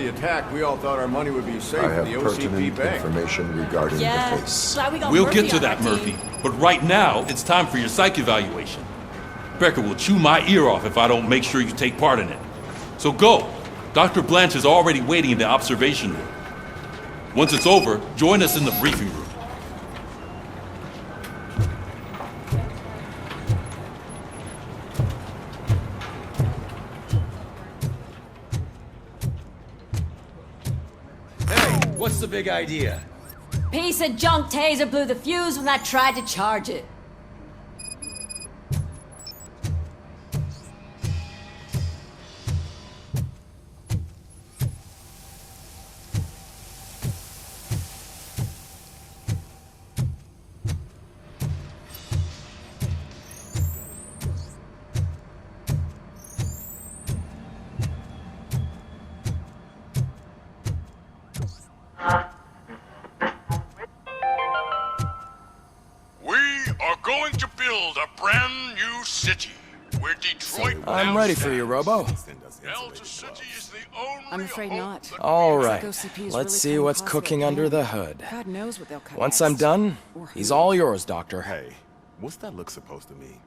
the attack, we all thought our money would be safe I in have the OCP pertinent bank. information regarding the case. Glad we got We'll Murphy get to on that, our team. Murphy. But right now, it's time for your psych evaluation. Becker will chew my ear off if I don't make sure you take part in it. So go. Dr. Blanche is already waiting in the observation room. Once it's over, join us in the briefing room. What's the big idea? Piece of junk taser blew the fuse when I tried to charge it. Going to build a brand new city where Detroit. I'm ready for you, Robo. Delta City is the only. I'm afraid hope not. that All we- right, OCP is let's really see cutting what's costs cooking they under can. the hood. God knows what they'll cut Once next. I'm done, Or who. he's all yours, Doctor. Hey, what's that look supposed to mean?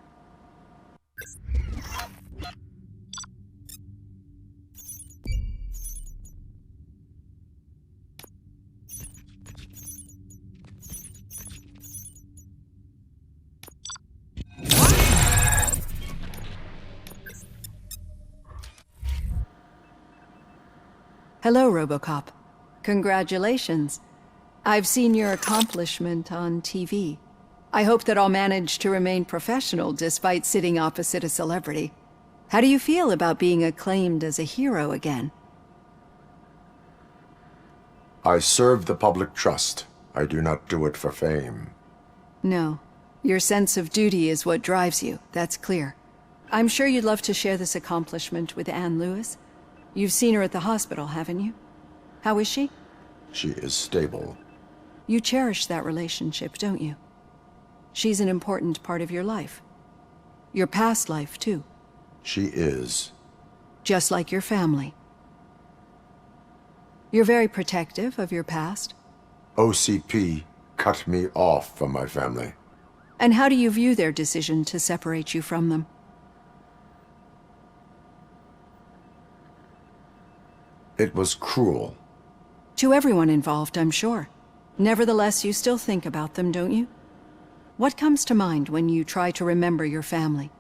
Hello, RoboCop. Congratulations. I've seen your accomplishment on TV. I hope that I'll manage to remain professional despite sitting opposite a celebrity. How do you feel about being acclaimed as a hero again? I serve the public trust. I do not do it for fame. No. Your sense of duty is what drives you, that's clear. I'm sure you'd love to share this accomplishment with Anne Lewis. You've seen her at the hospital, haven't you? How is she? She is stable. You cherish that relationship, don't you? She's an important part of your life. Your past life, too. She is. Just like your family. You're very protective of your past. OCP cut me off from my family. And how do you view their decision to separate you from them? It was cruel. To everyone involved, I'm sure. Nevertheless, you still think about them, don't you? What comes to mind when you try to remember your family?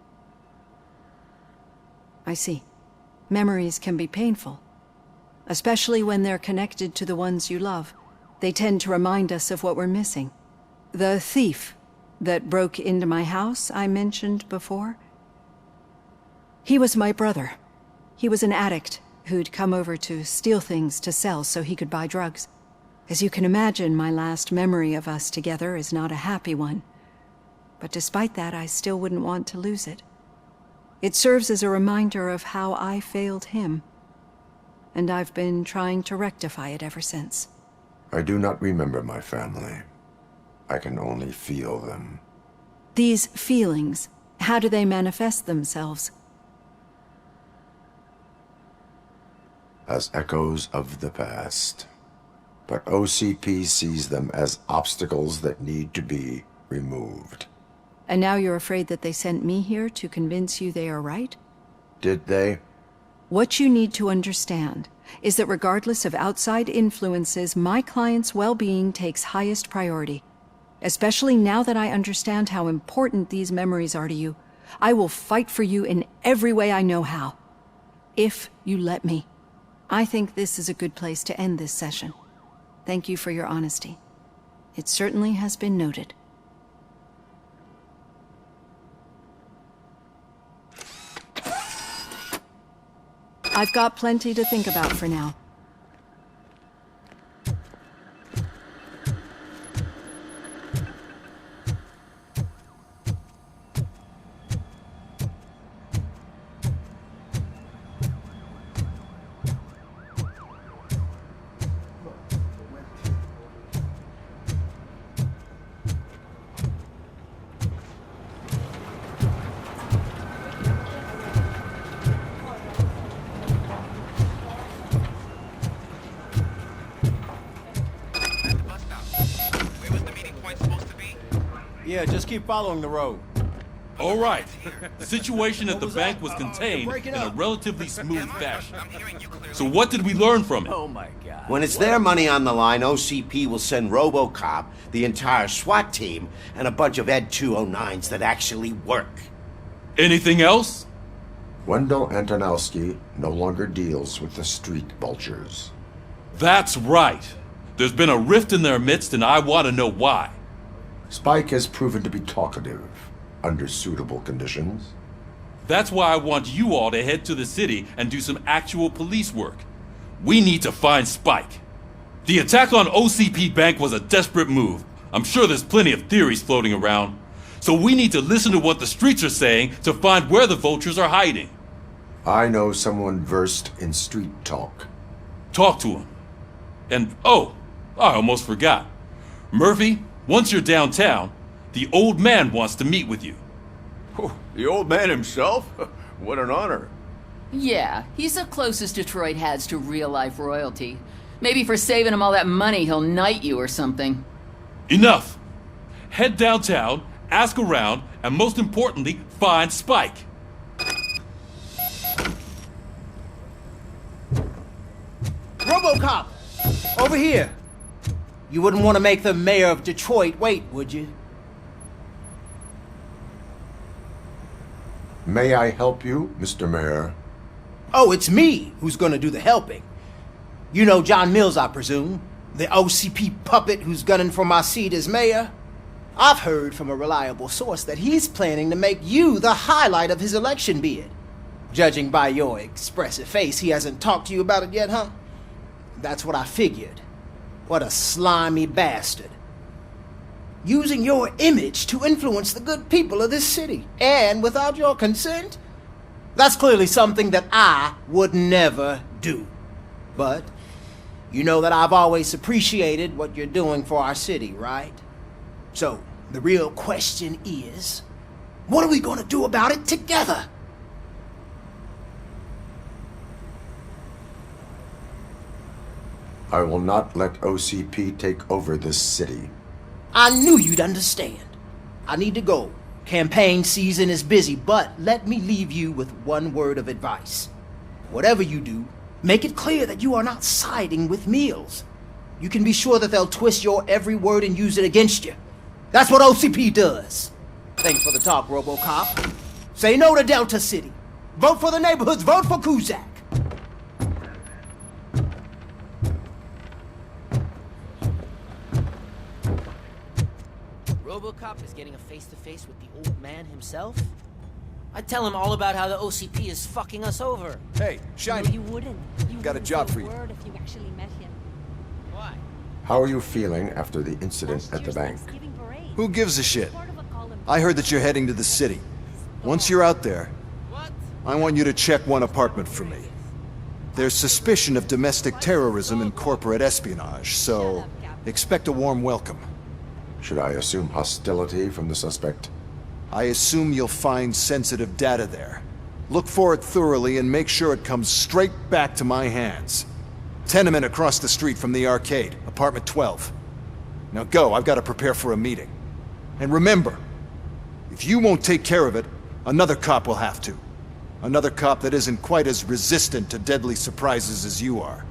I see. Memories can be painful, especially when they're connected to the ones you love. They tend to remind us of what we're missing. The thief that broke into my house I mentioned before? He was my brother. He was an addict who'd come over to steal things to sell so he could buy drugs. As you can imagine, my last memory of us together is not a happy one. But despite that, I still wouldn't want to lose it. It serves as a reminder of how I failed him. And I've been trying to rectify it ever since. I do not remember my family. I can only feel them. These feelings, how do they manifest themselves? As echoes of the past. But OCP sees them as obstacles that need to be removed. And now you're afraid that they sent me here to convince you they are right? Did they? What you need to understand is that regardless of outside influences, my client's well-being takes highest priority. Especially now that I understand how important these memories are to you. I will fight for you in every way I know how. If you let me. I think this is a good place to end this session. Thank you for your honesty. It certainly has been noted. I've got plenty to think about for now. Yeah, just keep following the road. All right. The situation at the was bank that? was contained breaking in a up. relatively smooth fashion. So what did we learn from it? Oh my god. When it's their money on the line, OCP will send RoboCop, the entire SWAT team, and a bunch of Ed 209s that actually work. Anything else? Wendell Antonowski no longer deals with the street vultures. That's right. There's been a rift in their midst, and I want to know why. Spike has proven to be talkative under suitable conditions. That's why I want you all to head to the city and do some actual police work. We need to find Spike. The attack on OCP Bank was a desperate move. I'm sure there's plenty of theories floating around. So we need to listen to what the streets are saying to find where the vultures are hiding. I know someone versed in street talk. Talk to him. And oh, I almost forgot. Murphy, once you're downtown, the old man wants to meet with you. Oh, the old man himself? What an honor. Yeah, he's the closest Detroit has to real-life royalty. Maybe for saving him all that money, he'll knight you or something. Enough! Head downtown, ask around, and most importantly, find Spike. RoboCop! Over here! You wouldn't want to make the mayor of Detroit wait, would you? May I help you, Mr. Mayor? Oh, it's me who's gonna do the helping. You know John Mills, I presume? The OCP puppet who's gunning for my seat as mayor? I've heard from a reliable source that he's planning to make you the highlight of his election bid. Judging by your expressive face, he hasn't talked to you about it yet, huh? That's what I figured. What a slimy bastard. Using your image to influence the good people of this city, and without your consent? That's clearly something that I would never do. But you know that I've always appreciated what you're doing for our city, right? So, the real question is, what are we gonna do about it together? I will not let OCP take over this city. I knew you'd understand. I need to go. Campaign season is busy, but let me leave you with one word of advice. Whatever you do, make it clear that you are not siding with Mills. You can be sure that they'll twist your every word and use it against you. That's what OCP does. Thanks for the talk, RoboCop. Say no to Delta City. Vote for the neighborhoods. Vote for Kuzak. RoboCop is getting a face-to-face with the old man himself? I'd tell him all about how the OCP is fucking us over. Hey, Shiny. No, you wouldn't. You Got a wouldn't job say for you. word if you actually met him. Why? How are you feeling after the incident at the bank? Who gives a shit? I heard that you're heading to the city. Once you're out there, I want you to check one apartment for me. There's suspicion of domestic terrorism and corporate espionage, so expect a warm welcome. Should I assume hostility from the suspect? I assume you'll find sensitive data there. Look for it thoroughly and make sure it comes straight back to my hands. Tenement across the street from the arcade, apartment 12. Now go, I've got to prepare for a meeting. And remember, if you won't take care of it, another cop will have to. Another cop that isn't quite as resistant to deadly surprises as you are.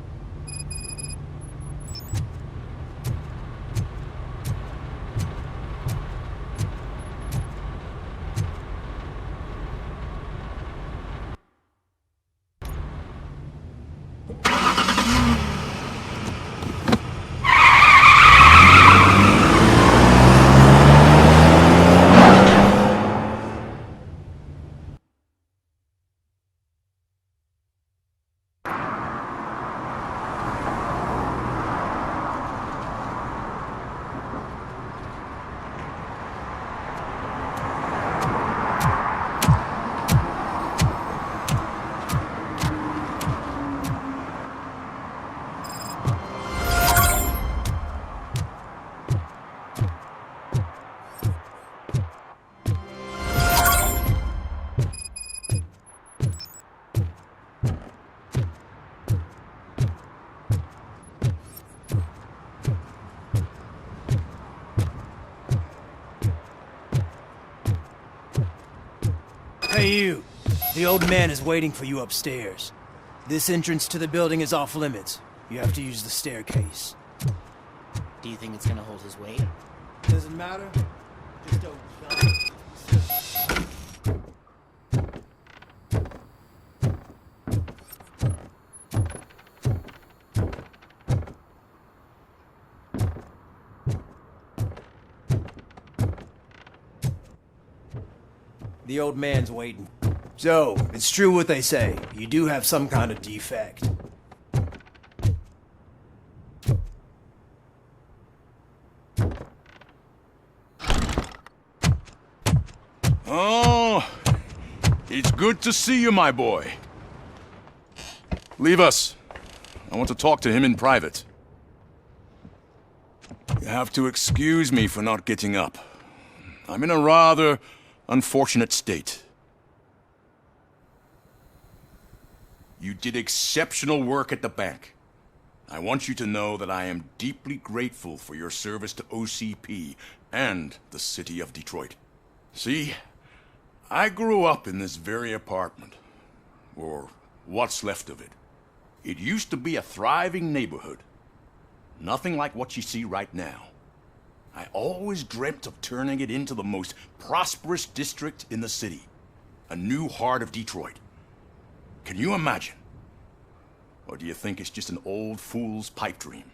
The old man is waiting for you upstairs. This entrance to the building is off limits. You have to use the staircase. Do you think it's gonna hold his weight? Doesn't matter. Just don't jump. The old man's waiting. So, it's true what they say. You do have some kind of defect. Oh, it's good to see you, my boy. Leave us. I want to talk to him in private. You have to excuse me for not getting up. I'm in a rather unfortunate state. You did exceptional work at the bank. I want you to know that I am deeply grateful for your service to OCP and the city of Detroit. See, I grew up in this very apartment, or what's left of it. It used to be a thriving neighborhood. Nothing like what you see right now. I always dreamt of turning it into the most prosperous district in the city. A new heart of Detroit. Can you imagine? Or do you think it's just an old fool's pipe dream?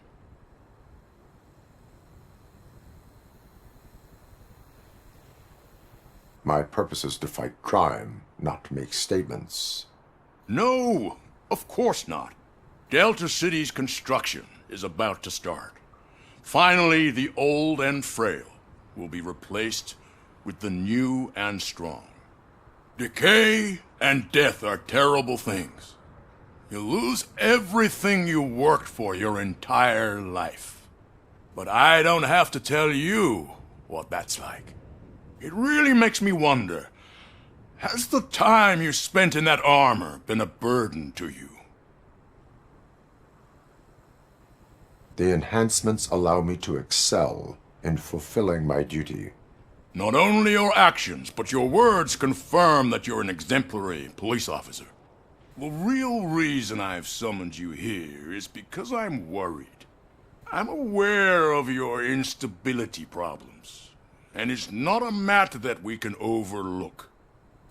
My purpose is to fight crime, not to make statements. No, of course not. Delta City's construction is about to start. Finally, the old and frail will be replaced with the new and strong. Decay and death are terrible things. You lose everything you worked for your entire life. But I don't have to tell you what that's like. It really makes me wonder, has the time you spent in that armor been a burden to you? The enhancements allow me to excel in fulfilling my duty. Not only your actions, but your words confirm that you're an exemplary police officer. The real reason I've summoned you here is because I'm worried. I'm aware of your instability problems, and it's not a matter that we can overlook.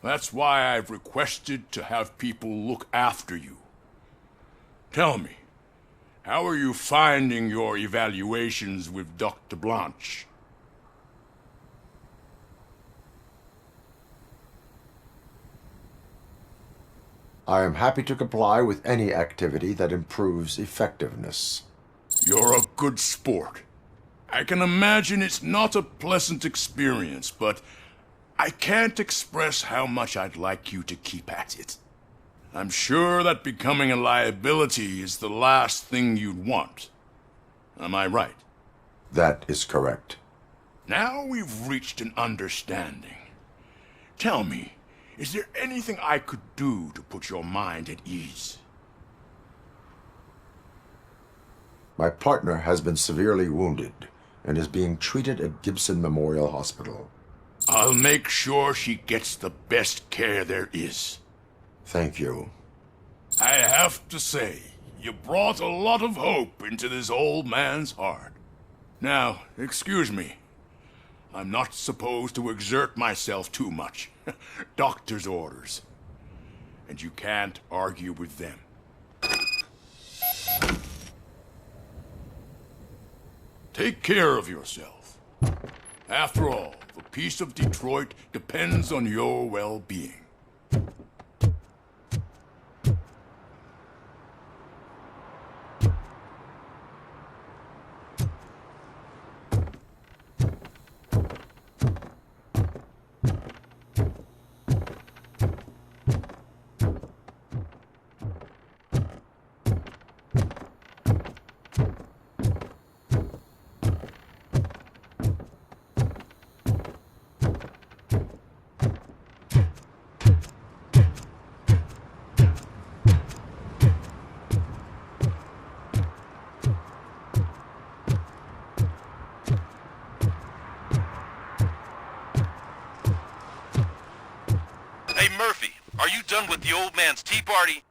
That's why I've requested to have people look after you. Tell me, how are you finding your evaluations with Dr. Blanche? I am happy to comply with any activity that improves effectiveness. You're a good sport. I can imagine it's not a pleasant experience, but I can't express how much I'd like you to keep at it. I'm sure that becoming a liability is the last thing you'd want. Am I right? That is correct. Now we've reached an understanding. Tell me, is there anything I could do to put your mind at ease? My partner has been severely wounded and is being treated at Gibson Memorial Hospital. I'll make sure she gets the best care there is. Thank you. I have to say, you brought a lot of hope into this old man's heart. Now, excuse me. I'm not supposed to exert myself too much. Doctor's orders. And you can't argue with them. Take care of yourself. After all, the peace of Detroit depends on your well-being. done with the old man's tea party,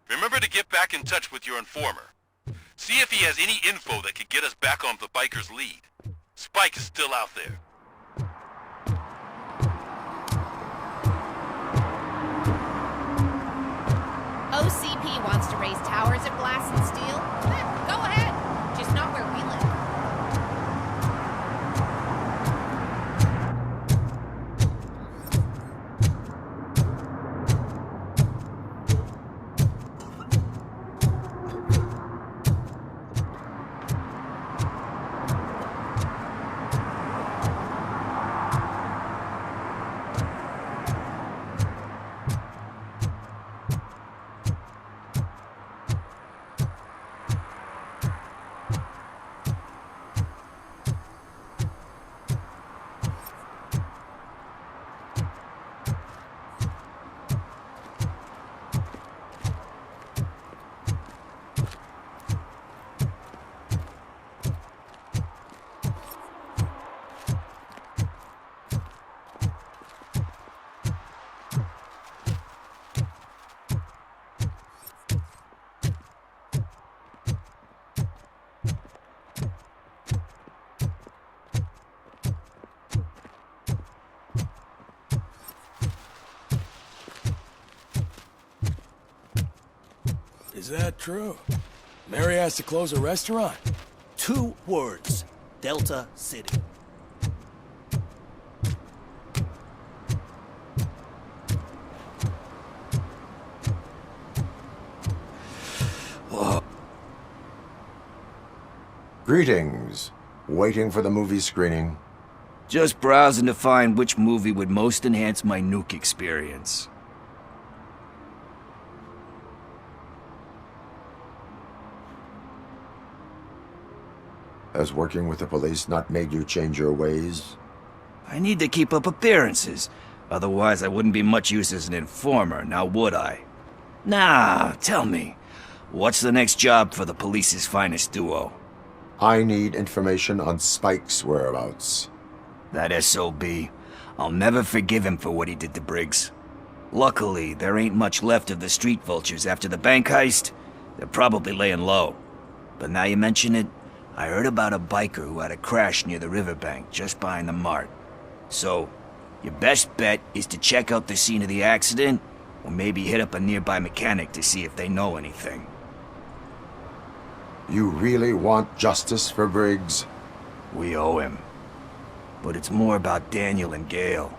remember to get back in touch with your informer. See if he has any info that could get us back on the biker's lead. Spike is still out there. OCP wants to raise towers of glass and steel? Go ahead. Just not where we live. Is that true? Mary has to close a restaurant? 2 words. Delta City. Greetings. Waiting for the movie screening. Just browsing to find which movie would most enhance my nuke experience. Has working with the police not made you change your ways? I need to keep up appearances. Otherwise, I wouldn't be much use as an informer, now would I? Nah, tell me. What's the next job for the police's finest duo? I need information on Spike's whereabouts. That SOB. I'll never forgive him for what he did to Briggs. Luckily, there ain't much left of the street vultures after the bank heist. They're probably laying low. But now you mention it, I heard about a biker who had a crash near the riverbank just behind the mart. So, your best bet is to check out the scene of the accident, or maybe hit up a nearby mechanic to see if they know anything. You really want justice for Briggs? We owe him. But it's more about Daniel and Gale.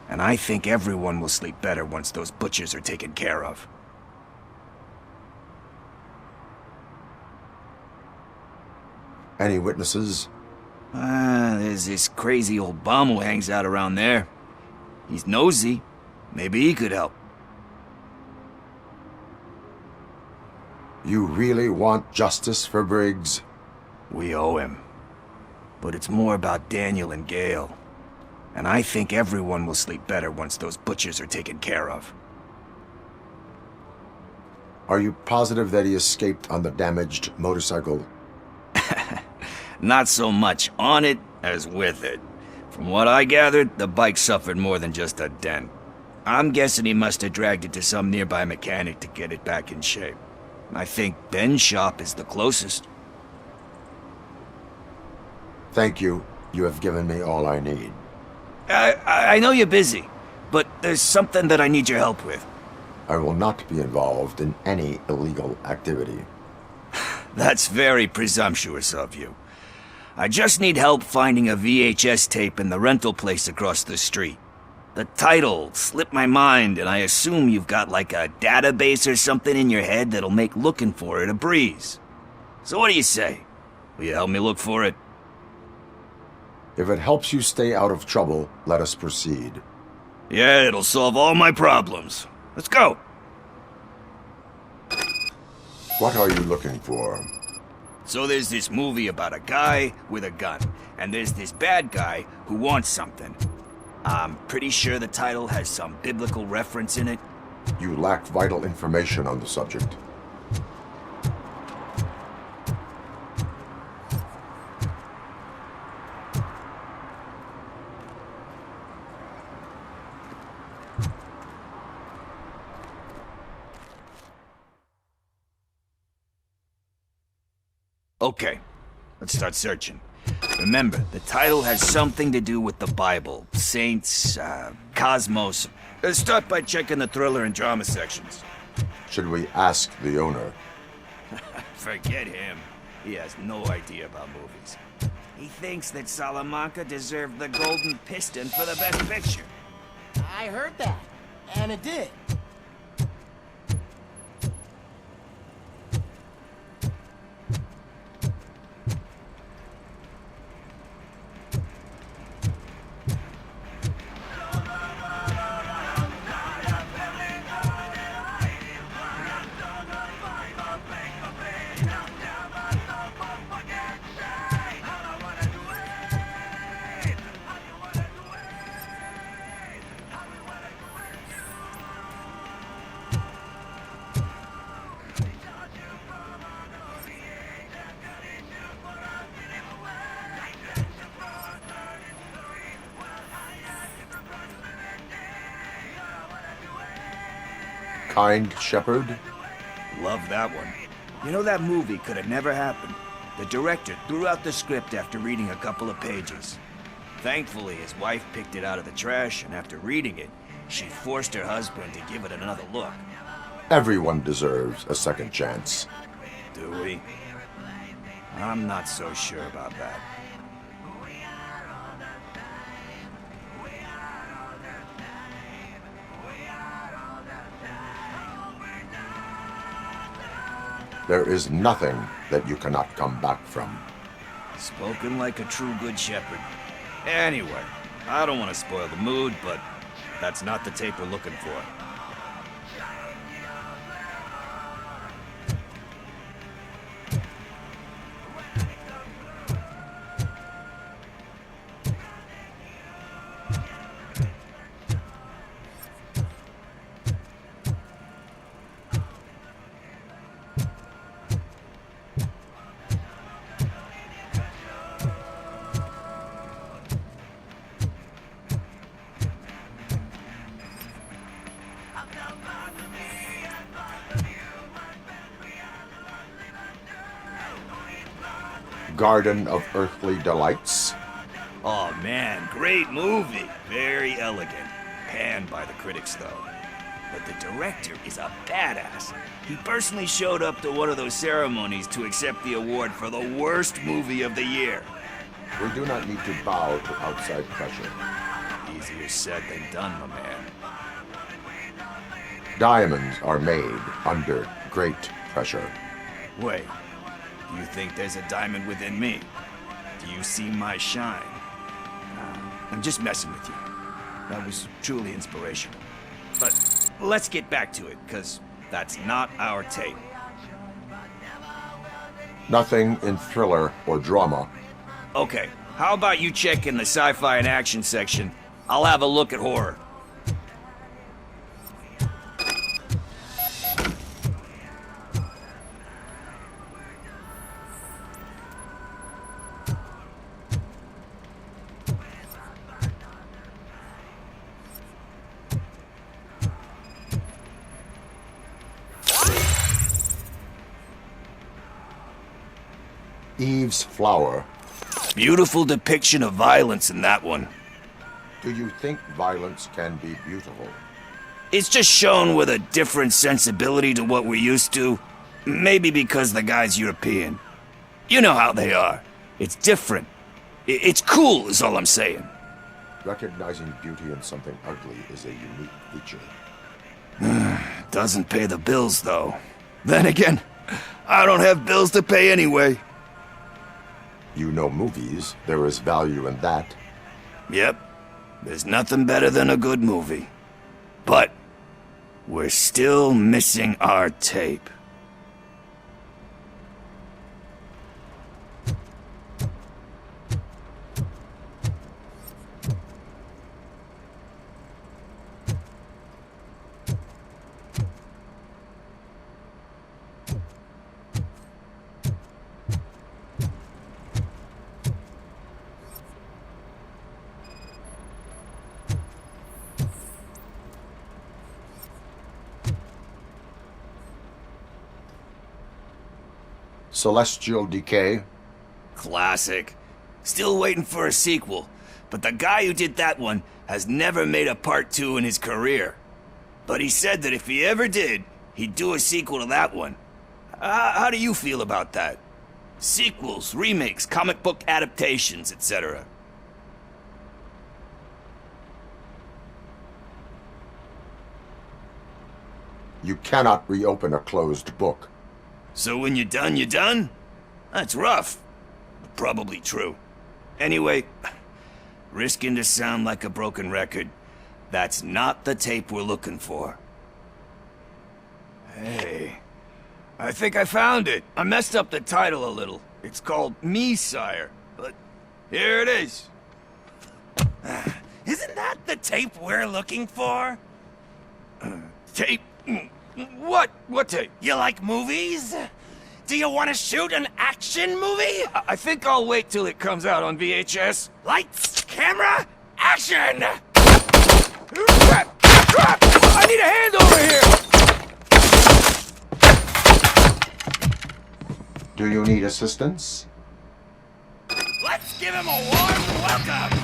And I think everyone will sleep better once those butchers are taken care of. Any witnesses? There's this crazy old bum who hangs out around there. He's nosy. Maybe he could help. You really want justice for Briggs? We owe him. But it's more about Daniel and Gale. And I think everyone will sleep better once those butchers are taken care of. Are you positive that he escaped on the damaged motorcycle? Not so much on it as with it. From what I gathered, the bike suffered more than just a dent. I'm guessing he must have dragged it to some nearby mechanic to get it back in shape. I think Ben's shop is the closest. Thank you. You have given me all I need. I know you're busy, but there's something that I need your help with. I will not be involved in any illegal activity. That's very presumptuous of you. I just need help finding a VHS tape in the rental place across the street. The title slipped my mind, and I assume you've got like a database or something in your head that'll make looking for it a breeze. So what do you say? Will you help me look for it? If it helps you stay out of trouble, let us proceed. Yeah, it'll solve all my problems. Let's go. What are you looking for? So there's this movie about a guy with a gun, and there's this bad guy who wants something. I'm pretty sure the title has some biblical reference in it. You lack vital information on the subject. Okay, let's start searching. Remember, the title has something to do with the Bible, saints, cosmos. Start by checking the thriller and drama sections. Should we ask the owner? Forget him. He has no idea about movies. He thinks that Salamanca deserved the Golden Piston for the Best Picture. I heard that, and it did. Kind Shepherd? Love that one. You know, that movie could have never happened. The director threw out the script after reading a couple of pages. Thankfully, his wife picked it out of the trash, and after reading it, she forced her husband to give it another look. Everyone deserves a second chance. Do we? I'm not so sure about that. There is nothing that you cannot come back from. Spoken like a true good shepherd. Anyway, I don't want to spoil the mood, but that's not the tape we're looking for. Garden of Earthly Delights? Oh man, great movie. Very elegant. Panned by the critics though. But the director is a badass. He personally showed up to one of those ceremonies to accept the award for the worst movie of the year. We do not need to bow to outside pressure. Easier said than done, my man. Diamonds are made under great pressure. Wait, do you think there's a diamond within me? Do you see my shine? I'm just messing with you. That was truly inspirational. But let's get back to it, because that's not our tape. Nothing in thriller or drama. Okay, how about you check in the sci-fi and action section? I'll have a look at horror. Eve's Flower. Beautiful depiction of violence in that one. Do you think violence can be beautiful? It's just shown with a different sensibility to what we're used to. Maybe because the guy's European. You know how they are. It's different. It's cool, is all I'm saying. Recognizing beauty in something ugly is a unique feature. Doesn't pay the bills, though. Then again, I don't have bills to pay anyway. You know movies. There is value in that. Yep. There's nothing better than a good movie. But we're still missing our tape. Celestial Decay? Classic. Still waiting for a sequel, but the guy who did that one has never made a part 2 in his career. But he said that if he ever did, he'd do a sequel to that one. How do you feel about that? Sequels, remakes, comic book adaptations, etc. You cannot reopen a closed book. So when you're done, you're done? That's rough. But probably true. Anyway, risking to sound like a broken record, that's not the tape we're looking for. Hey, I think I found it. I messed up the title a little. It's called Me, Sire, but here it is. Isn't that the tape we're looking for? Tape? What? What tape? You like movies? Do you want to shoot an action movie? I think I'll wait till it comes out on VHS. Lights, camera, action! Crap! Crap! I need a hand over here! Do you need assistance? Let's give him a warm welcome!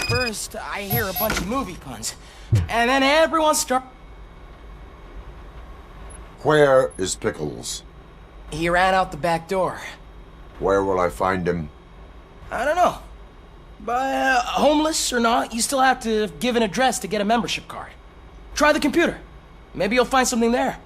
First, I hear a bunch of movie puns, and then everyone starts. Where is Pickles? He ran out the back door. Where will I find him? I don't know. But homeless or not, you still have to give an address to get a membership card. Try the computer. Maybe you'll find something there.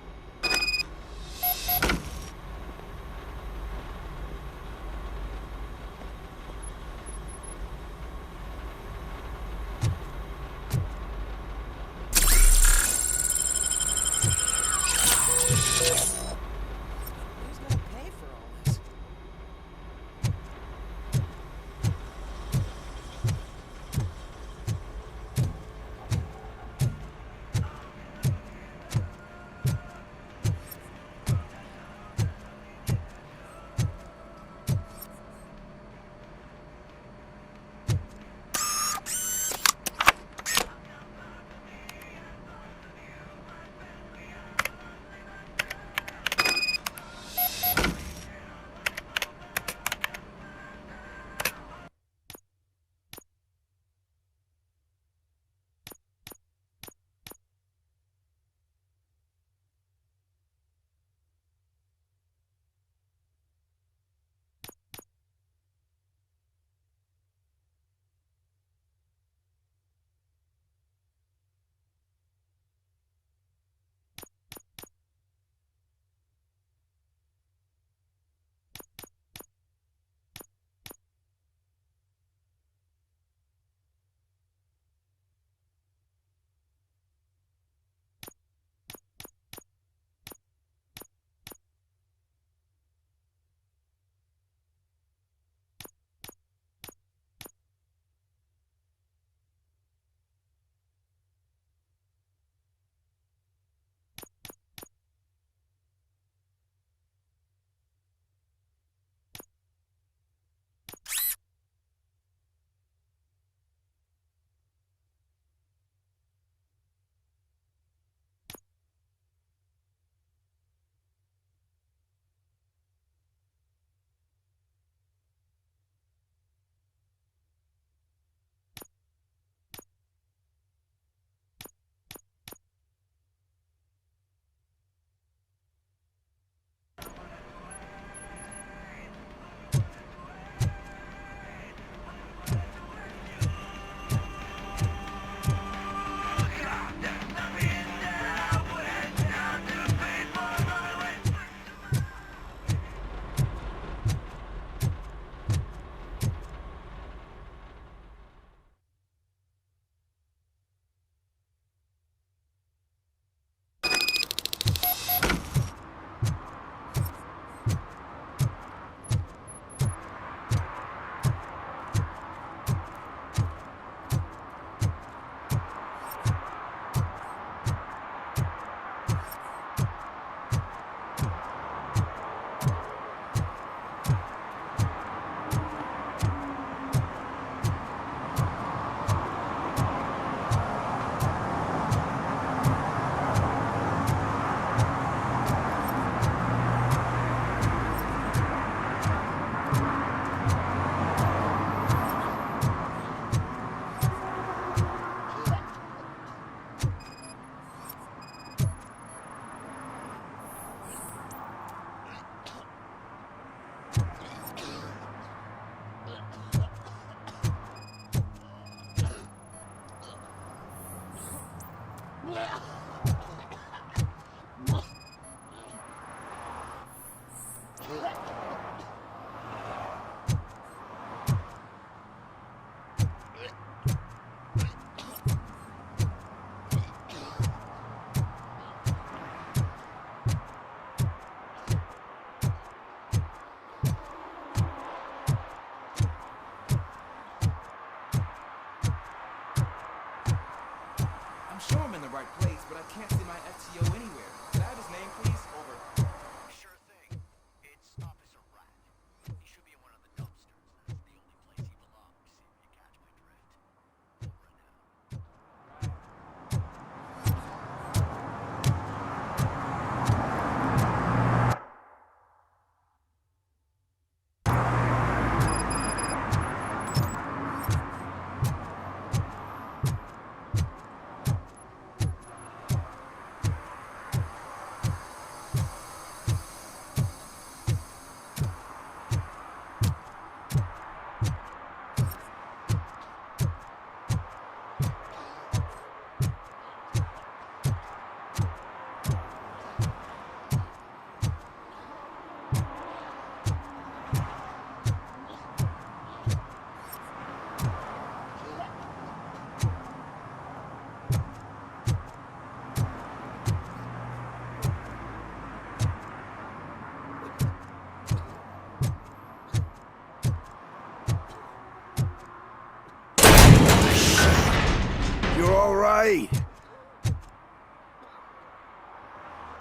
Wait.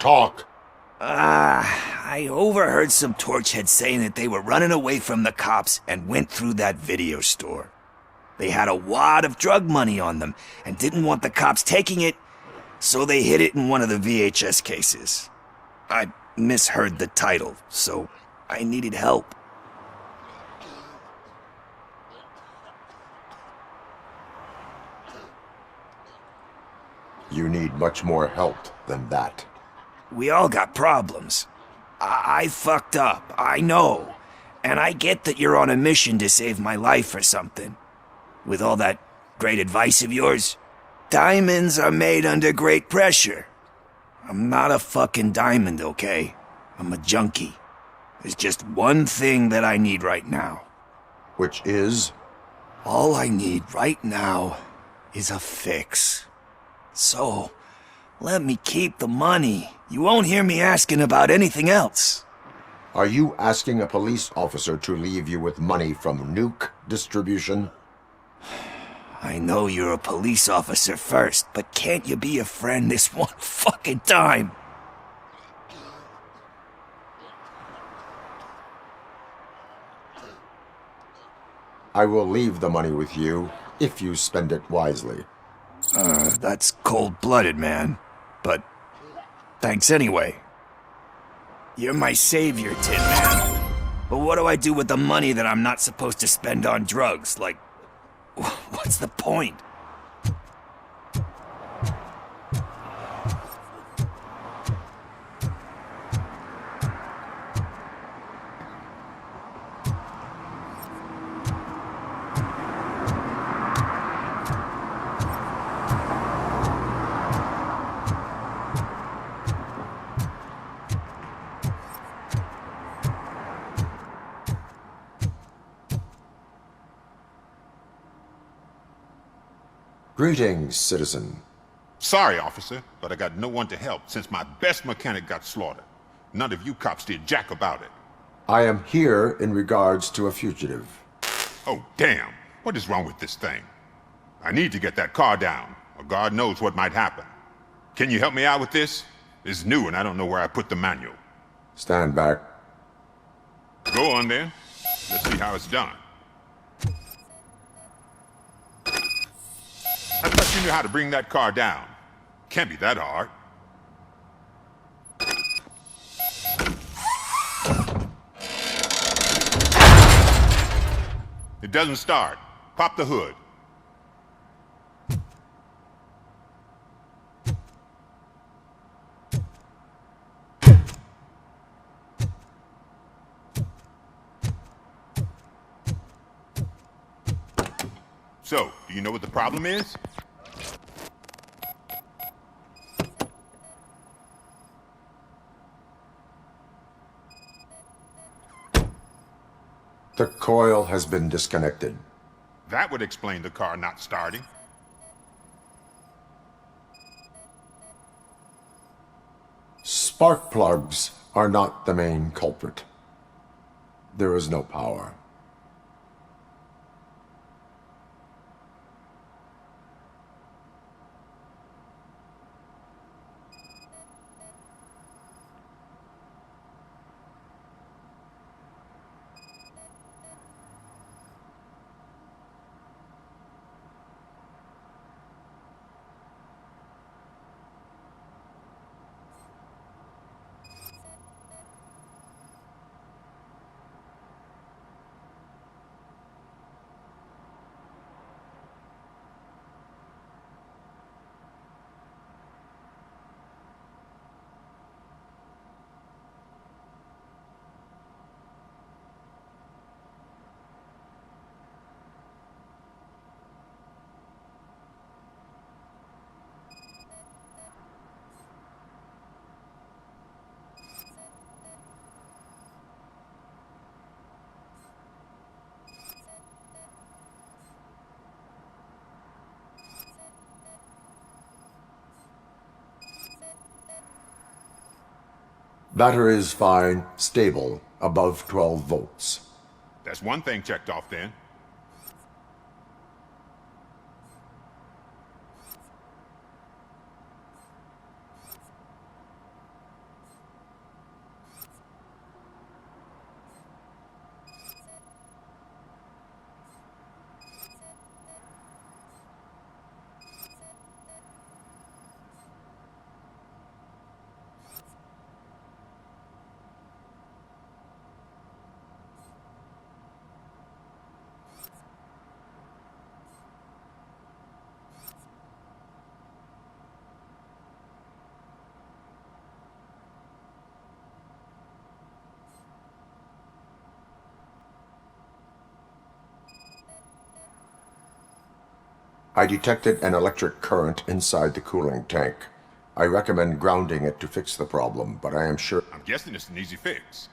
Talk. I overheard some torchheads saying that they were running away from the cops and went through that video store. They had a wad of drug money on them and didn't want the cops taking it, so they hid it in one of the VHS cases. I misheard the title, so I needed help. You need much more help than that. We all got problems. I fucked up, I know. And I get that you're on a mission to save my life or something. With all that great advice of yours, diamonds are made under great pressure. I'm not a fucking diamond, okay? I'm a junkie. There's just one thing that I need right now. Which is? All I need right now is a fix. So, let me keep the money. You won't hear me asking about anything else. Are you asking a police officer to leave you with money from nuke distribution? I know you're a police officer first, but can't you be a friend this one fucking time? I will leave the money with you if you spend it wisely. That's cold-blooded, man. But thanks anyway. You're my savior, Tin Man. But what do I do with the money that I'm not supposed to spend on drugs? Like, what's the point? Greetings, citizen. Sorry, officer, but I got no one to help since my best mechanic got slaughtered. None of you cops did jack about it. I am here in regards to a fugitive. Oh, damn. What is wrong with this thing? I need to get that car down, or God knows what might happen. Can you help me out with this? It's new and I don't know where I put the manual. Stand back. Go on then. Let's see how it's done. I thought you knew how to bring that car down. Can't be that hard. It doesn't start. Pop the hood. So, do you know what the problem is? The coil has been disconnected. That would explain the car not starting. Spark plugs are not the main culprit. There is no power. Battery is fine, stable, above 12 volts. That's one thing checked off then. I detected an electric current inside the cooling tank. I recommend grounding it to fix the problem, but I am sure... I'm guessing it's an easy fix.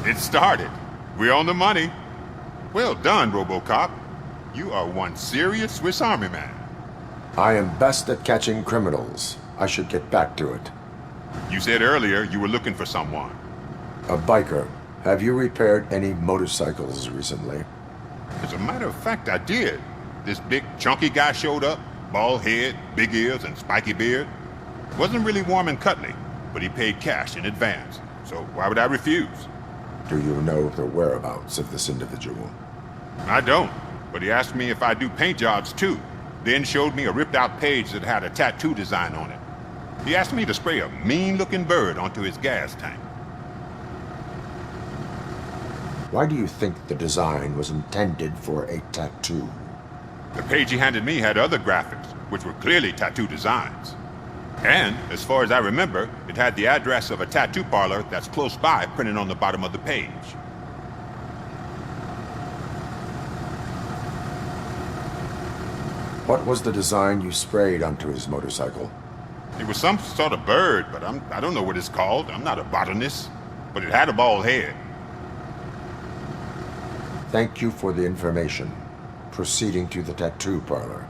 It started. We're on the money. Well done, RoboCop. You are one serious Swiss Army man. I am best at catching criminals. I should get back to it. You said earlier you were looking for someone. A biker. Have you repaired any motorcycles recently? As a matter of fact, I did. This big, chunky guy showed up. Bald head, big ears, and spiky beard. Wasn't really warm and cuddly, but he paid cash in advance. So why would I refuse? Do you know the whereabouts of this individual? I don't, but he asked me if I do paint jobs too. Then showed me a ripped-out page that had a tattoo design on it. He asked me to spray a mean-looking bird onto his gas tank. Why do you think the design was intended for a tattoo? The page he handed me had other graphics, which were clearly tattoo designs. And, as far as I remember, it had the address of a tattoo parlor that's close by printed on the bottom of the page. What was the design you sprayed onto his motorcycle? It was some sort of bird, but I don't know what it's called. I'm not a botanist. But it had a bald head. Thank you for the information. Proceeding to the tattoo parlor.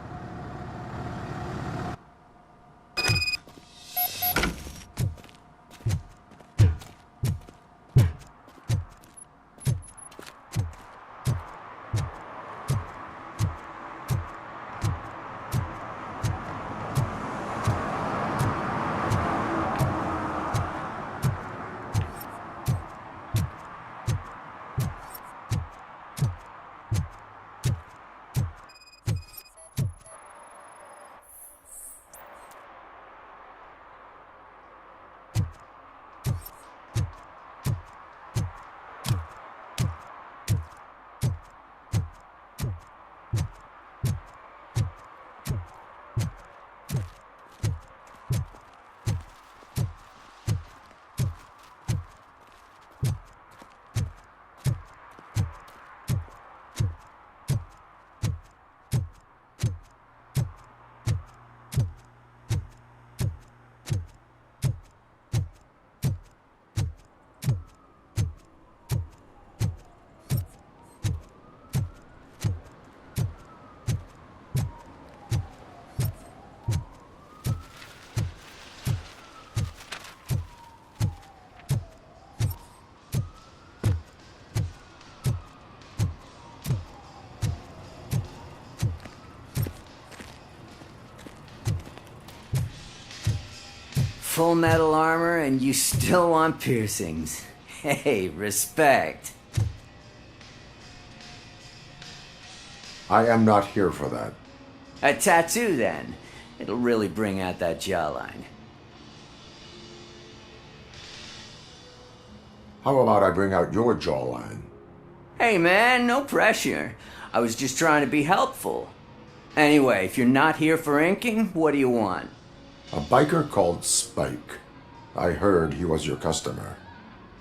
Full metal armor and you still want piercings. Hey, respect. I am not here for that. A tattoo, then. It'll really bring out that jawline. How about I bring out your jawline? Hey, man, no pressure. I was just trying to be helpful. Anyway, if you're not here for inking, what do you want? A biker called Spike. I heard he was your customer.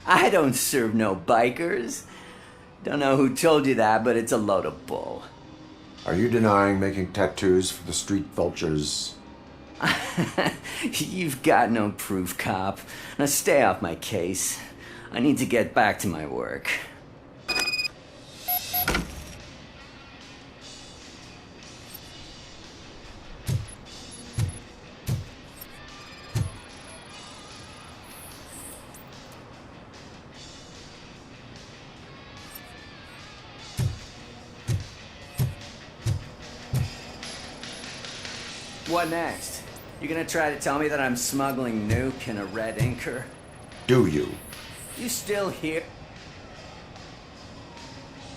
I don't serve no bikers. Don't know who told you that, but it's a load of bull. Are you denying making tattoos for the street vultures? You've got no proof, cop. Now stay off my case. I need to get back to my work. What next? You gonna try to tell me that I'm smuggling nuke in a red inker? Do you? You still here?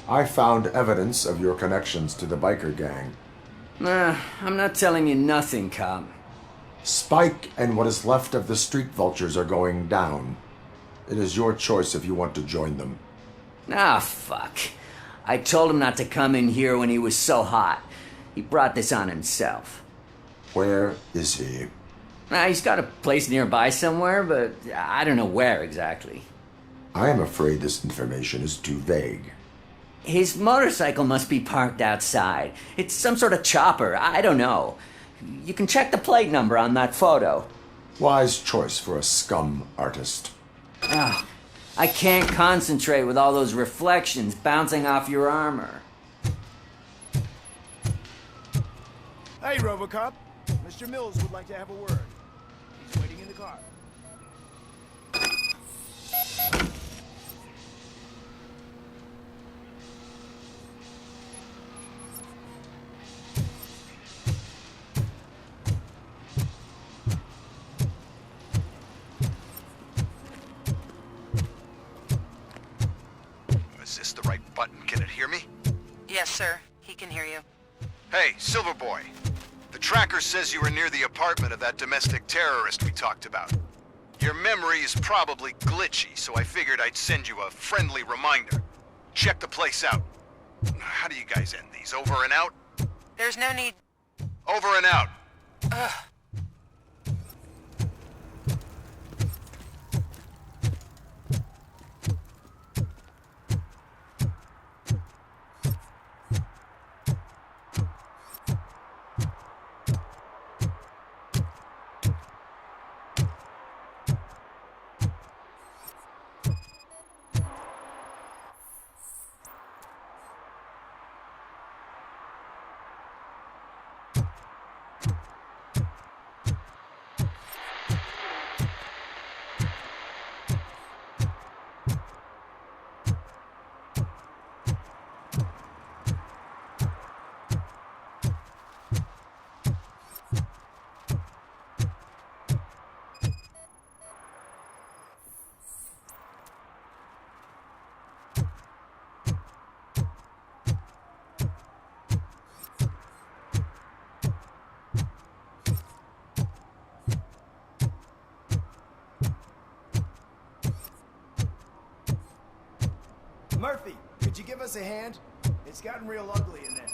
I found evidence of your connections to the biker gang. Nah, I'm not telling you nothing, cop. Spike and what is left of the street vultures are going down. It is your choice if you want to join them. Ah, fuck. I told him not to come in here when he was so hot. He brought this on himself. Where is he? He's got a place nearby somewhere, but I don't know where exactly. I am afraid this information is too vague. His motorcycle must be parked outside. It's some sort of chopper. I don't know. You can check the plate number on that photo. Wise choice for a scum artist. Ah, I can't concentrate with all those reflections bouncing off your armor. Hey, RoboCop. Mr. Mills would like to have a word. He's waiting in the car. Is this the right button? Can it hear me? Yes, sir. He can hear you. Hey, Silverboy. The tracker says you were near the apartment of that domestic terrorist we talked about. Your memory is probably glitchy, so I figured I'd send you a friendly reminder. Check the place out. How do you guys end these? Over and out? There's no need. Over and out. Ugh. Murphy, could you give us a hand? It's gotten real ugly in there.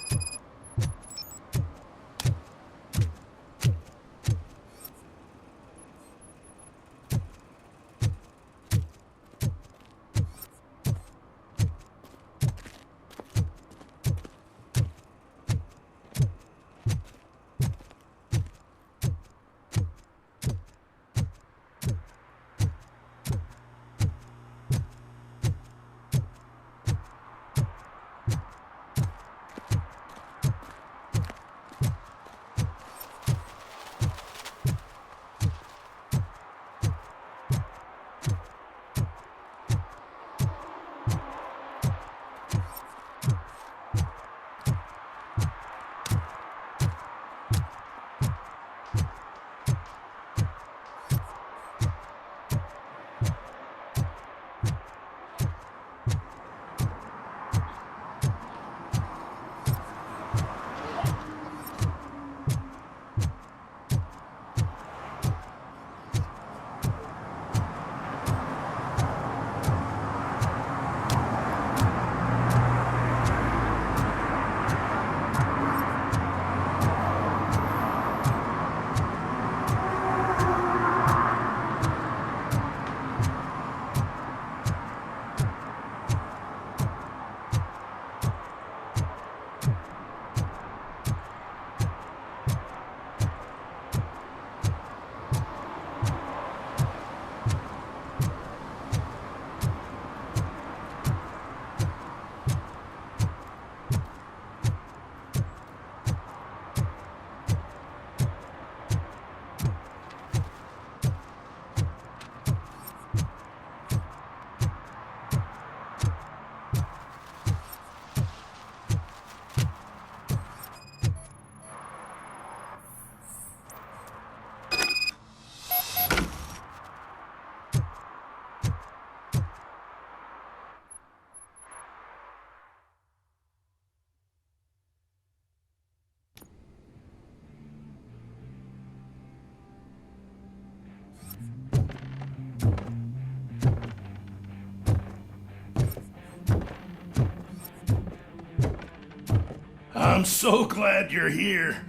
I'm so glad you're here.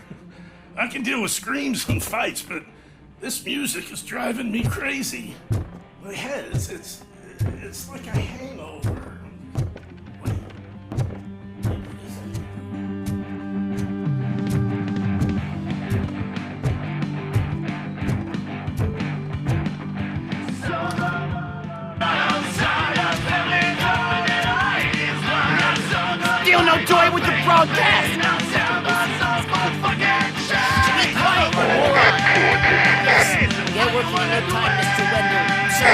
I can deal with screams and fights, but This music is driving me crazy. My head it's like a hangover. Still no joy with the broadcast! Be quiet! Yes, get working in no time, Mr. Wendell. Sir.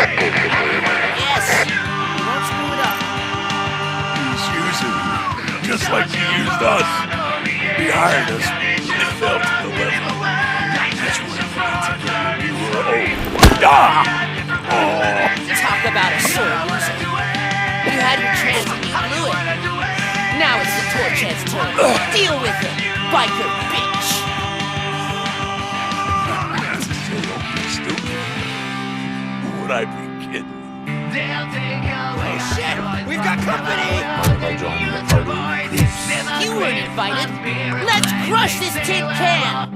Yes, you won't screw it up. He's using me, just like he used us. He hired us, but they failed to deliver. That's when we were old. Ah! Oh! Talk about a sore loser. You had your chance and you blew it. Now it's the Torchhead's turn. Deal with it, biker bitch! Would I be kidding? Oh shit! We've got company! You weren't invited. Let's crush this tin can!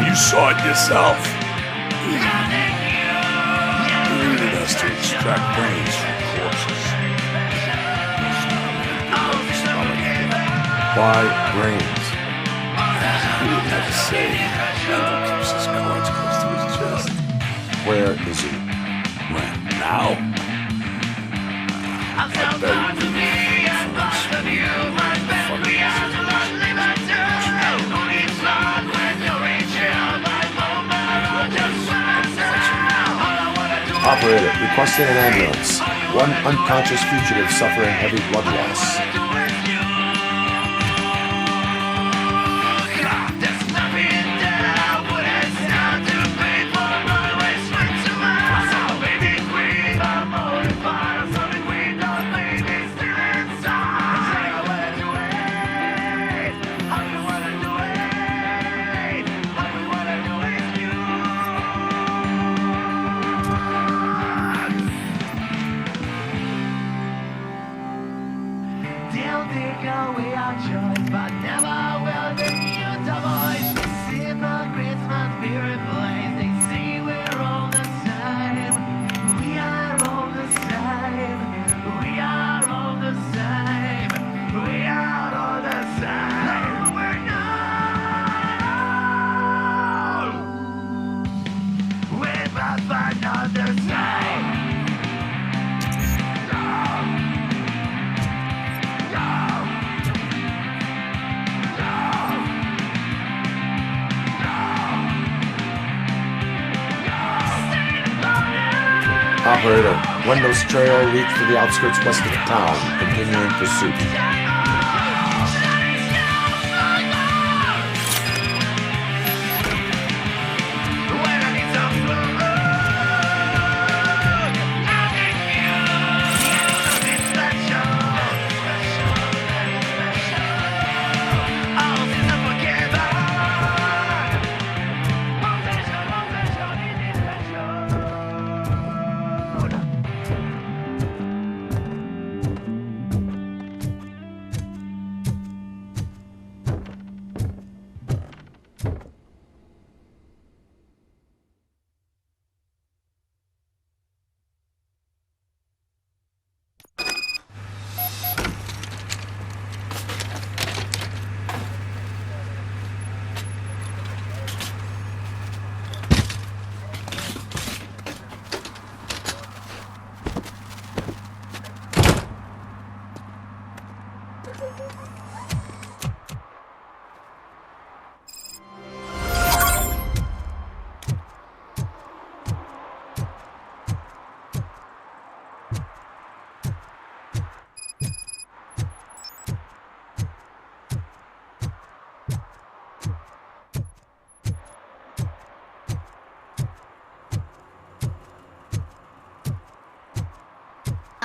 You saw it yourself. You needed us to extract brains from corpses. Why brains? He didn't have to say. Wendell keeps his cards close to his chest. Where is he? When? Now? I bet Operator, requesting an ambulance. One unconscious fugitive suffering heavy blood loss. Operator, Wendell's trail leads to the outskirts west of town, continuing pursuit.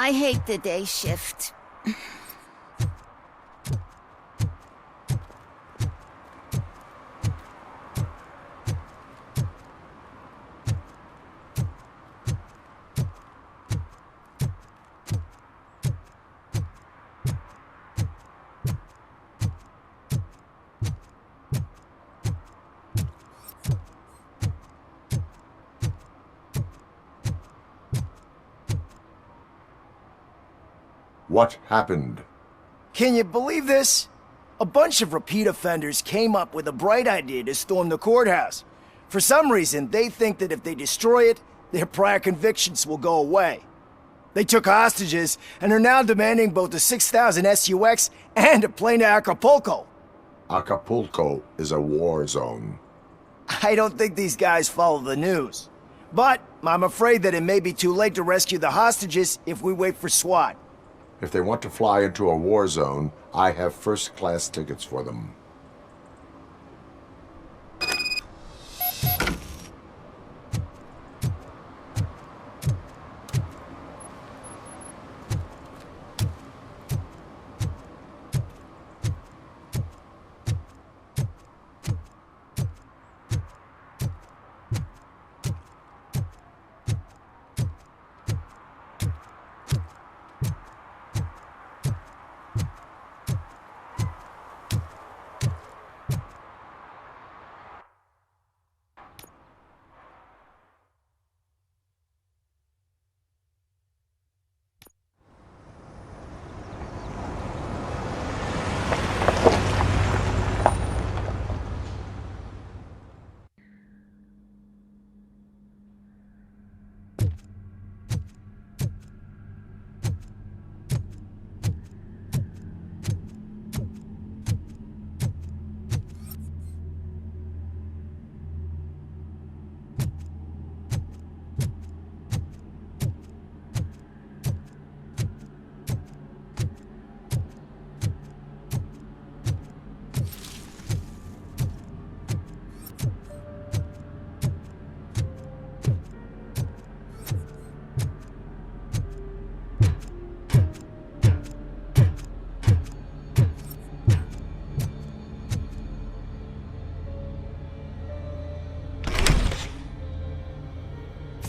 I hate the day shift. What happened? Can you believe this? A bunch of repeat offenders came up with a bright idea to storm the courthouse. For some reason, they think that if they destroy it, their prior convictions will go away. They took hostages and are now demanding both a 6,000 SUX and a plane to Acapulco. Acapulco is a war zone. I don't think these guys follow the news. But I'm afraid that it may be too late to rescue the hostages if we wait for SWAT. If they want to fly into a war zone, I have first-class tickets for them.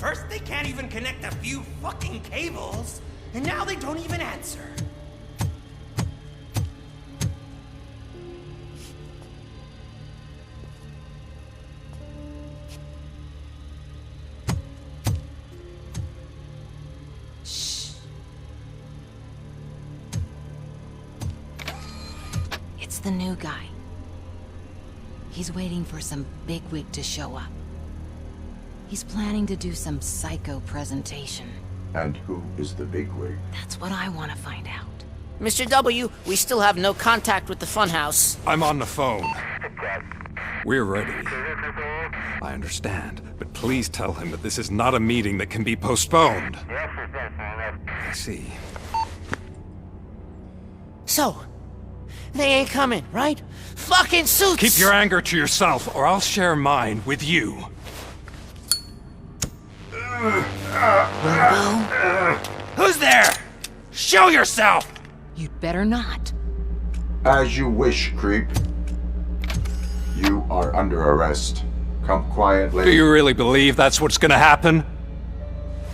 First, they can't even connect a few fucking cables, and now they don't even answer. Shh. It's the new guy. He's waiting for some bigwig to show up. He's planning to do some psycho presentation. And who is the bigwig? That's what I want to find out. Mr. W, we still have no contact with the funhouse. I'm on the phone. We're ready. I understand, but please tell him that this is not a meeting that can be postponed. I see. So, they ain't coming, right? Fucking suits! Keep your anger to yourself, or I'll share mine with you. Robo? Who's there? Show yourself! You'd better not. As you wish, creep. You are under arrest. Come quietly. Do you really believe that's what's gonna happen?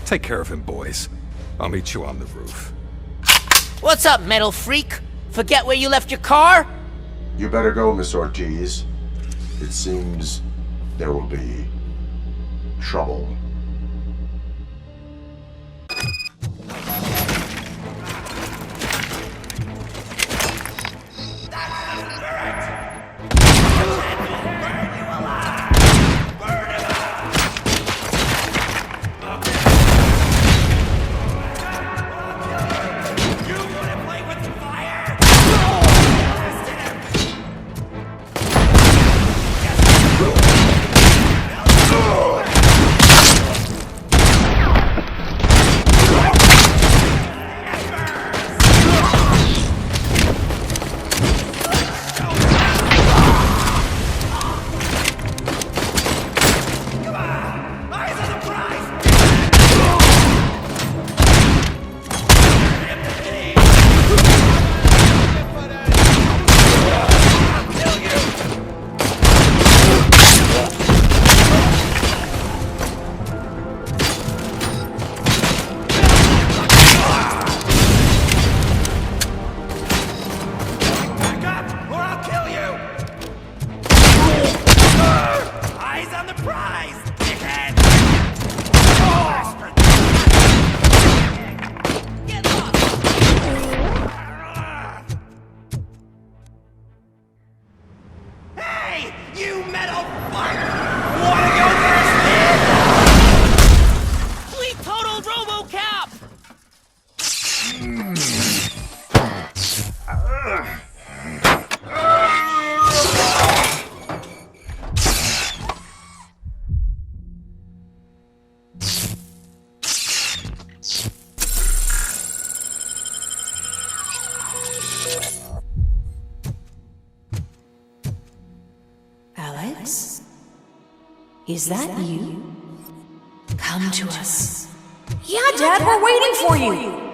Take care of him, boys. I'll meet you on the roof. What's up, metal freak? Forget where you left your car? You better go, Miss Ortiz. It seems there will be trouble. Is that you? Come to us. Yeah, Dad, we're waiting for you!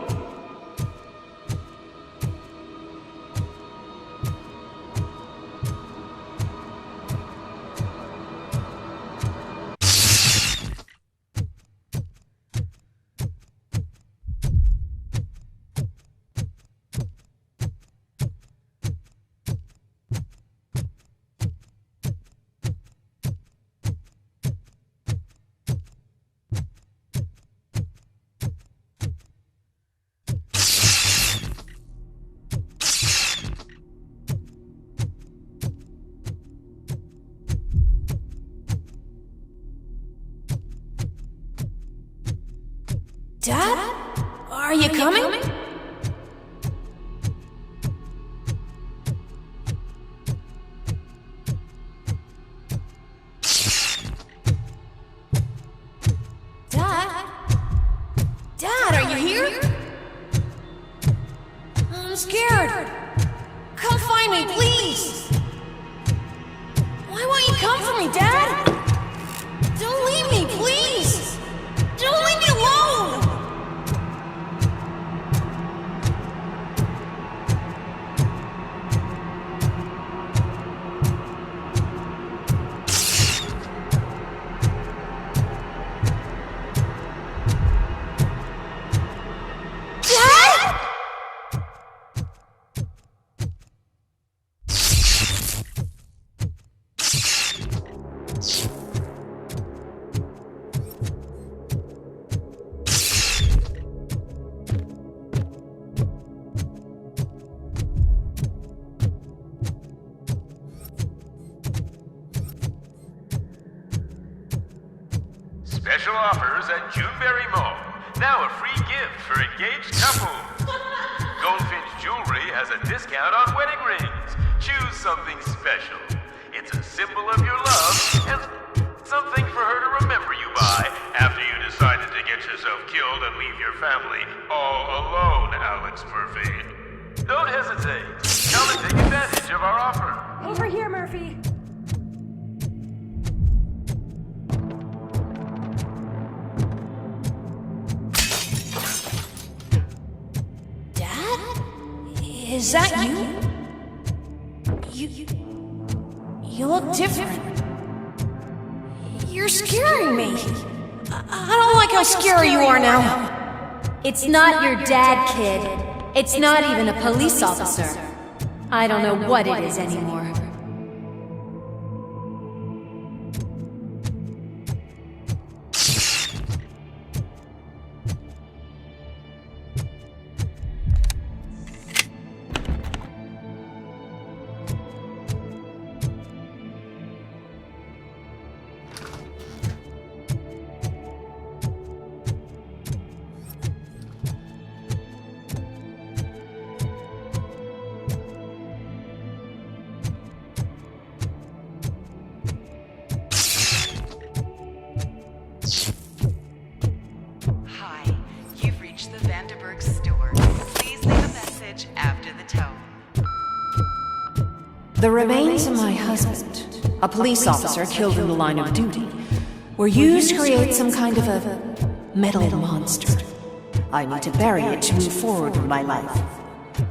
Dad? Are you coming? Dad? Dad, are you here? I'm scared. Come find me, please. Why won't you come for me, Dad? Don't leave me, please. Don't leave me alone. Special offers at Juneberry Mall. Now a free gift for engaged couples. Goldfinch Jewelry has a discount on wedding rings. Choose something special. It's a symbol of your love and something for her to remember you by after you decided to get yourself killed and leave your family all alone, Alex Murphy. Don't hesitate. Come and take advantage of our offer. Over here, Murphy. Is that you? You look different. You're scaring me. I don't like how scary you are now. It's not your dad, kid. It's not even a police officer. I don't know what it is anymore. The remains of my husband, a police officer killed in the line of duty, were used to create some kind of a metal monster. I need to bury it to move forward with my life.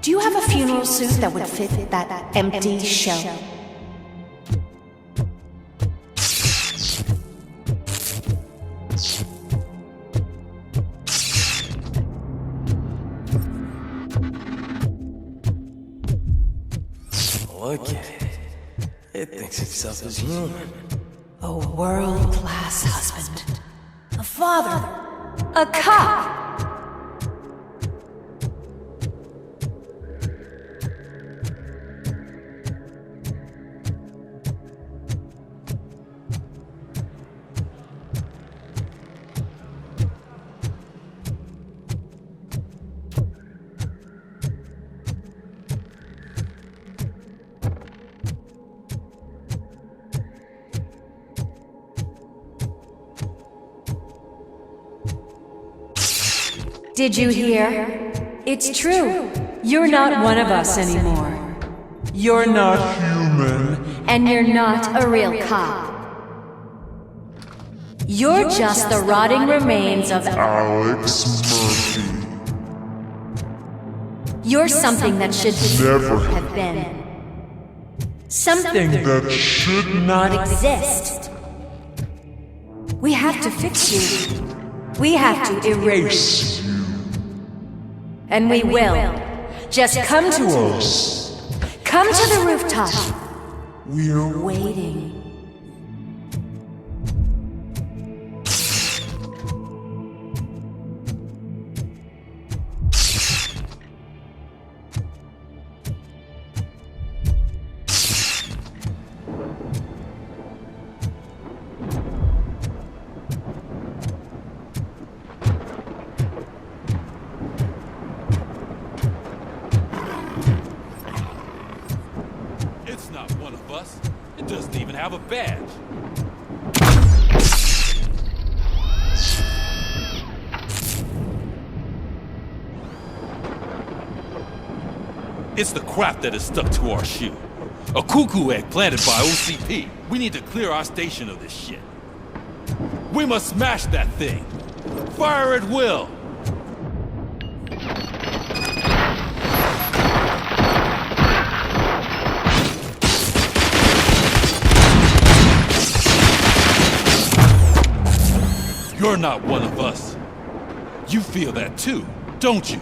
Do you have a funeral suit that would fit that empty shell? Look at it. It thinks itself as human. A world-class husband. A father. A cop. Did you hear? It's true. You're not one of us anymore. You're not human. And you're not a real cop. You're just the rotting remains of Alex Murphy. You're something that should Never have been. Something that should not exist. We have to fix you. We have to erase you. And we will. Just come to us. Come to the rooftop. We're waiting. It's not one of us. It doesn't even have a badge. It's the crap that is stuck to our shoe. A cuckoo egg planted by OCP. We need to clear our station of this shit. We must smash that thing. Fire at will. You're not one of us. You feel that too, don't you?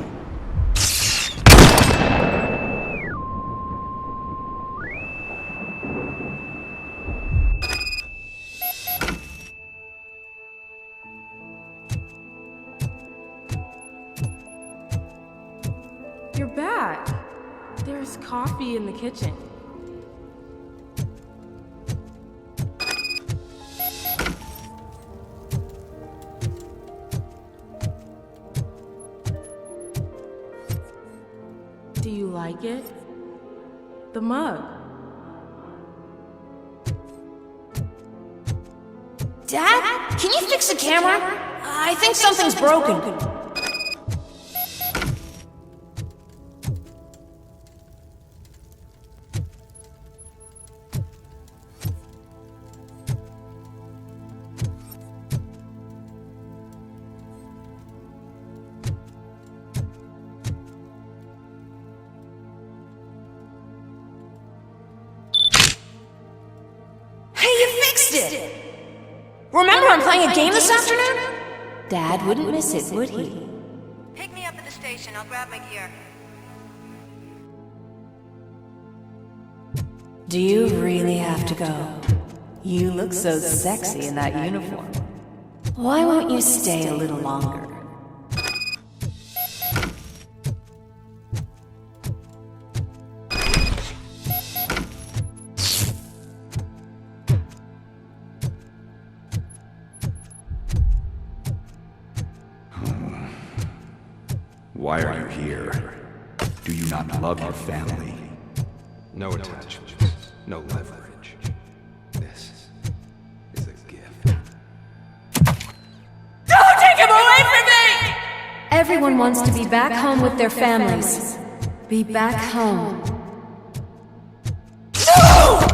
You're back. There's coffee in the kitchen. Do you like it? The mug. Dad, can you fix the camera? I think something's broken. It. Remember I'm playing a game this afternoon? Dad wouldn't miss it, would he? Pick me up at the station. I'll grab my gear. Do you really have to go? You look so sexy in that uniform. Why won't you stay a little longer? Why are you here? Do you not love your family? No attachments, no leverage. This is a gift. Don't take him away from me! Everyone wants to be back home with their families. Be back home. No!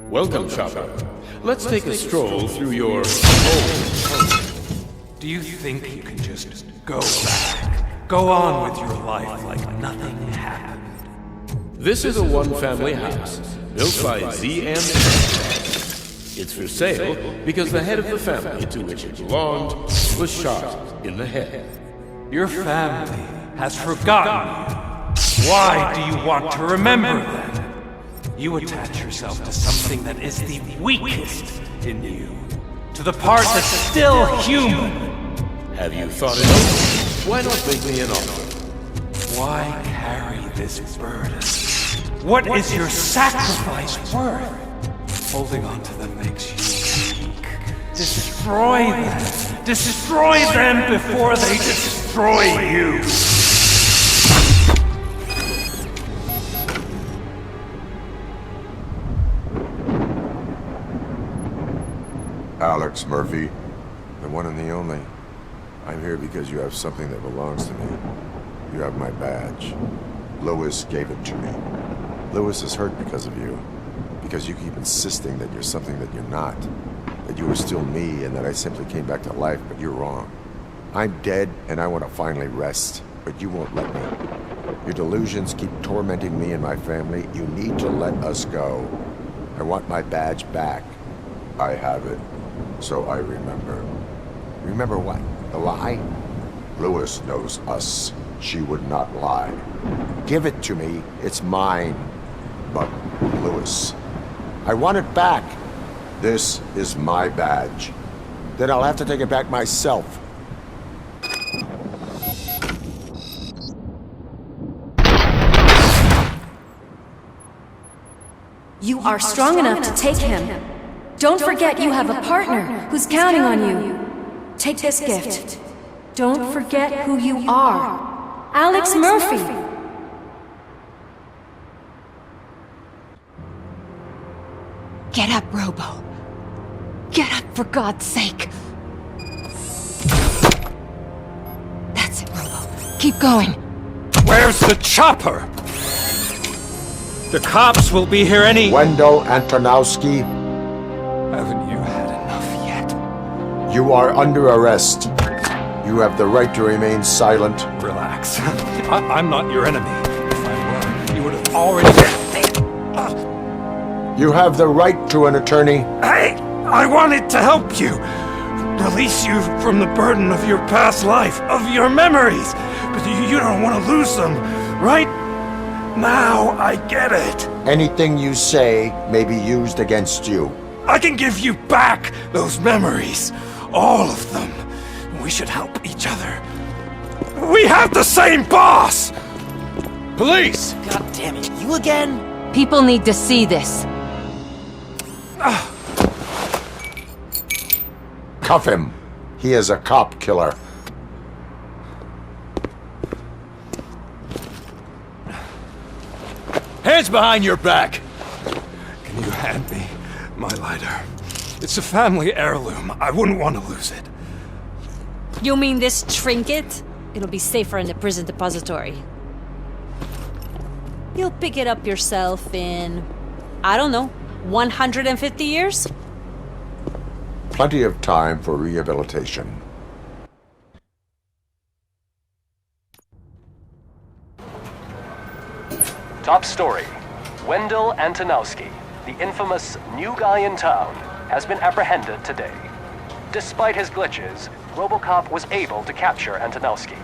Welcome, shopper. Let's take a stroll through your old home. Do you think you can just go back? Go on with your life like nothing happened? This is a one-family house, built by Z and It's for sale because the head of the family to which it belonged was shot in the head. Your family has forgotten you. Why do you want to remember them? You attach yourself to something that is the weakest in you. To the part that's still human. Have you thought it over? Why not make me an offer? Why carry this burden? What is your sacrifice worth? Holding on to them makes you weak. Destroy them. Destroy them before they destroy you. Alex Murphy, the one and the only. I'm here because you have something that belongs to me. You have my badge. Lewis gave it to me. Lewis is hurt because of you. Because you keep insisting that you're something that you're not. That you are still me and that I simply came back to life, but you're wrong. I'm dead and I want to finally rest, but you won't let me. Your delusions keep tormenting me and my family. You need to let us go. I want my badge back. I have it, so I remember. Remember what? The lie? Lewis knows us. She would not lie. Give it to me. It's mine. But, Lewis, I want it back. This is my badge. Then I'll have to take it back myself. You are strong enough to take him. Don't forget you have a partner who's counting on you. Take this gift. Don't forget who you are. Alex Murphy. Get up, Robo. Get up, for God's sake. That's it, Robo. Keep going. Where's the chopper? The cops will be here any... Wendell Antonowski. Haven't you had enough yet? You are under arrest. You have the right to remain silent. Relax. I'm not your enemy. If I were, you would have already... You have the right to an attorney. Hey! I wanted to help you. Release you from the burden of your past life, of your memories. But you don't want to lose them, right? Now I get it. Anything you say may be used against you. I can give you back those memories. All of them. We should help each other. We have the same boss! Police! God damn it, you again? People need to see this. Cuff him. He is a cop killer. Hands behind your back! Can you hand me my lighter? It's a family heirloom. I wouldn't want to lose it. You mean this trinket? It'll be safer in the prison depository. You'll pick it up yourself in, I don't know, 150 years? Plenty of time for rehabilitation. Top story. Wendell Antonowski, the infamous new guy in town, has been apprehended today. Despite his glitches, RoboCop was able to capture Antonowski.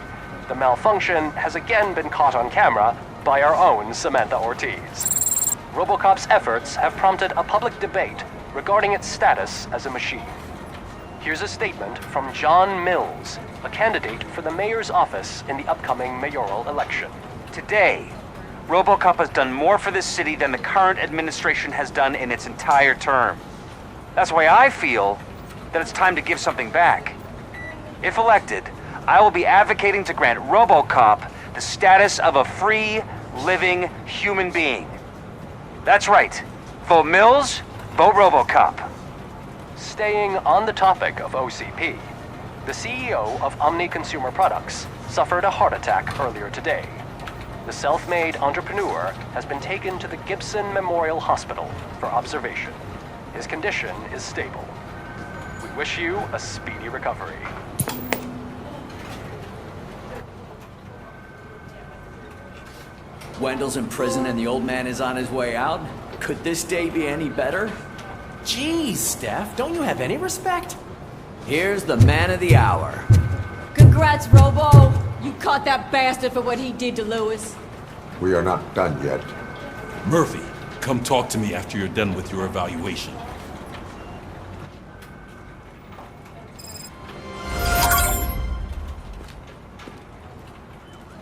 The malfunction has again been caught on camera by our own Samantha Ortiz. RoboCop's efforts have prompted a public debate regarding its status as a machine. Here's a statement from John Mills, a candidate for the mayor's office in the upcoming mayoral election. Today, RoboCop has done more for this city than the current administration has done in its entire term. That's why I feel that it's time to give something back. If elected, I will be advocating to grant RoboCop the status of a free, living human being. That's right. Vote Mills, vote RoboCop. Staying on the topic of OCP, the CEO of Omni Consumer Products suffered a heart attack earlier today. The self-made entrepreneur has been taken to the Gibson Memorial Hospital for observation. His condition is stable. We wish you a speedy recovery. Wendell's in prison and the old man is on his way out? Could this day be any better? Jeez, Steph, don't you have any respect? Here's the man of the hour. Congrats, Robo! You caught that bastard for what he did to Lewis. We are not done yet. Murphy, come talk to me after you're done with your evaluation.